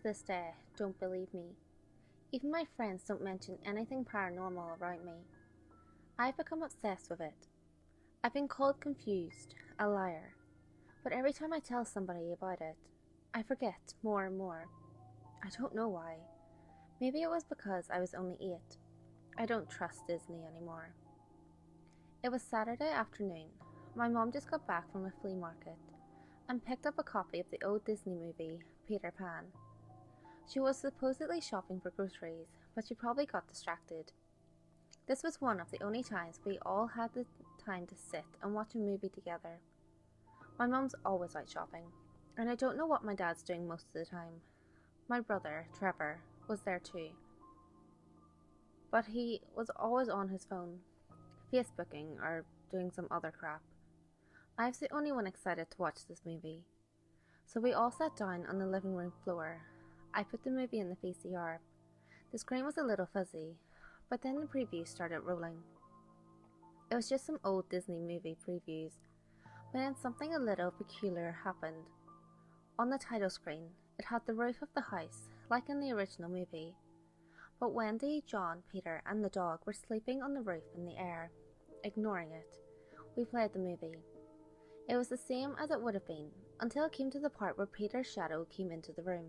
this day don't believe me. Even my friends don't mention anything paranormal around me. I've become obsessed with it. I've been called confused, a liar, but every time I tell somebody about it, I forget more and more. I don't know why. Maybe it was because I was only 8. I don't trust Disney anymore. It was Saturday afternoon. My mom just got back from a flea market and picked up a copy of the old Disney movie, Peter Pan. She was supposedly shopping for groceries, but she probably got distracted. This was one of the only times we all had the time to sit and watch a movie together. My mum's always out shopping, and I don't know what my dad's doing most of the time. My brother, Trevor, was there too, but he was always on his phone, Facebooking or doing some other crap. I was the only one excited to watch this movie, so we all sat down on the living room floor. I put the movie in the VCR. The screen was a little fuzzy, but then the previews started rolling. It was just some old Disney movie previews, but then something a little peculiar happened. On the title screen, it had the roof of the house, like in the original movie, but Wendy, John, Peter and the dog were sleeping on the roof in the air, ignoring it. We played the movie. It was the same as it would have been, until it came to the part where Peter's shadow came into the room.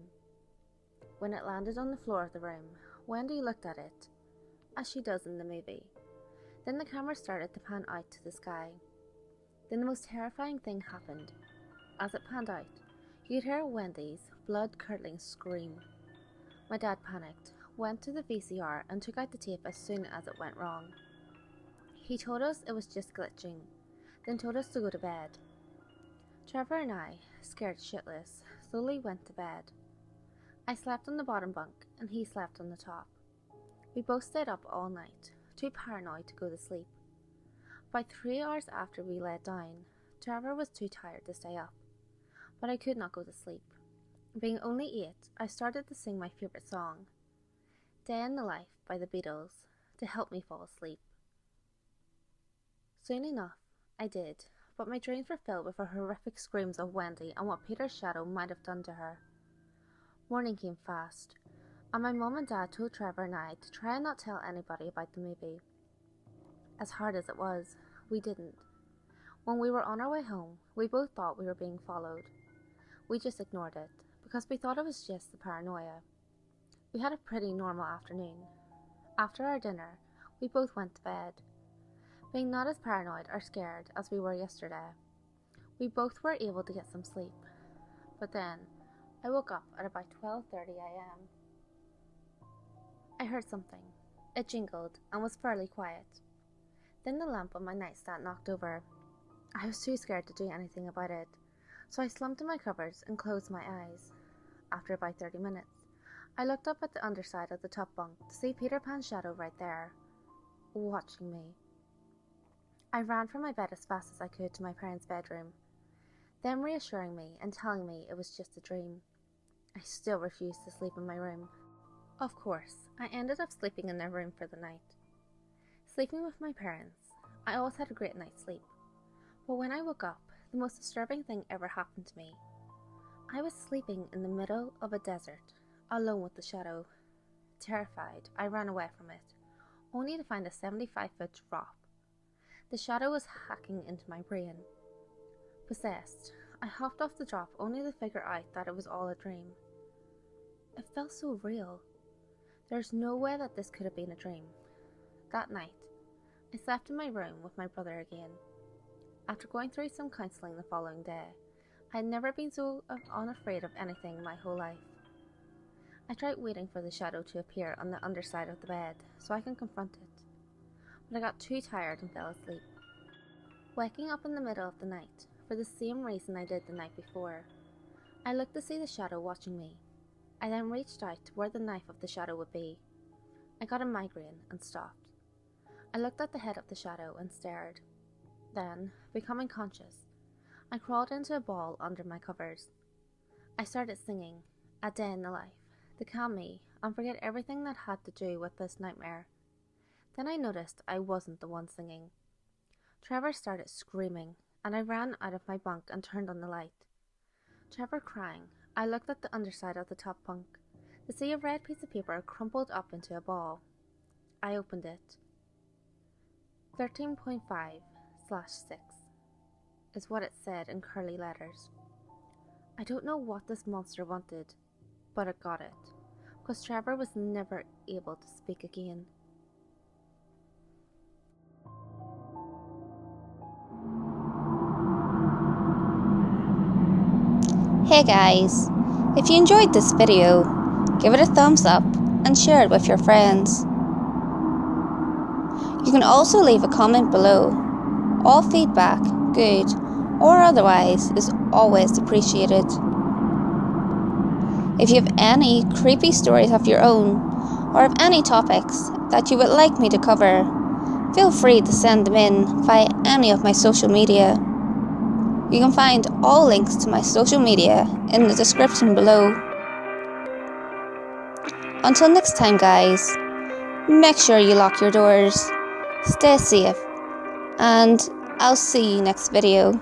When it landed on the floor of the room, Wendy looked at it, as she does in the movie. Then the camera started to pan out to the sky. Then the most terrifying thing happened. As it panned out, you could hear Wendy's blood-curdling scream. My dad panicked, went to the VCR and took out the tape as soon as it went wrong. He told us it was just glitching, then told us to go to bed. Trevor and I, scared shitless, slowly went to bed. I slept on the bottom bunk and he slept on the top. We both stayed up all night, too paranoid to go to sleep. By 3 hours after we laid down, Trevor was too tired to stay up, but I could not go to sleep. Being only 8, I started to sing my favourite song, Day in the Life by the Beatles, to help me fall asleep. Soon enough, I did, but my dreams were filled with the horrific screams of Wendy and what Peter's shadow might have done to her. Morning came fast, and my mum and dad told Trevor and I to try and not tell anybody about the movie. As hard as it was, we didn't. When we were on our way home, we both thought we were being followed. We just ignored it, because we thought it was just the paranoia. We had a pretty normal afternoon. After our dinner, we both went to bed. Being not as paranoid or scared as we were yesterday, we both were able to get some sleep. But then, I woke up at about 12:30 a.m. I heard something. It jingled and was fairly quiet. Then the lamp on my nightstand knocked over. I was too scared to do anything about it, so I slumped in my covers and closed my eyes. After about 30 minutes, I looked up at the underside of the top bunk to see Peter Pan's shadow right there, watching me. I ran from my bed as fast as I could to my parents' bedroom, them reassuring me and telling me it was just a dream. I still refused to sleep in my room. Of course, I ended up sleeping in their room for the night. Sleeping with my parents, I always had a great night's sleep. But when I woke up, the most disturbing thing ever happened to me. I was sleeping in the middle of a desert, alone with the shadow. Terrified, I ran away from it, only to find a 75-foot drop. The shadow was hacking into my brain. Possessed, I hopped off the drop only to figure out that it was all a dream. It felt so real. There's no way that this could have been a dream. That night, I slept in my room with my brother again. After going through some counselling the following day, I had never been so unafraid of anything my whole life. I tried waiting for the shadow to appear on the underside of the bed so I can confront it, but I got too tired and fell asleep. Waking up in the middle of the night, for the same reason I did the night before, I looked to see the shadow watching me. I then reached out to where the knife of the shadow would be. I got a migraine and stopped. I looked at the head of the shadow and stared. Then, becoming conscious, I crawled into a ball under my covers. I started singing A Day in the Life to calm me and forget everything that had to do with this nightmare. Then I noticed I wasn't the one singing. Trevor started screaming, and I ran out of my bunk and turned on the light. Trevor crying, I looked at the underside of the top bunk to see a red piece of paper crumpled up into a ball. I opened it. 13.5/6 is what it said in curly letters. I don't know what this monster wanted, but it got it, because Trevor was never able to speak again. Hey guys, if you enjoyed this video, give it a thumbs up and share it with your friends. You can also leave a comment below. All feedback, good or otherwise, is always appreciated. If you have any creepy stories of your own, or have any topics that you would like me to cover, feel free to send them in via any of my social media. You can find all links to my social media in the description below. Until next time guys, make sure you lock your doors, stay safe, and I'll see you next video.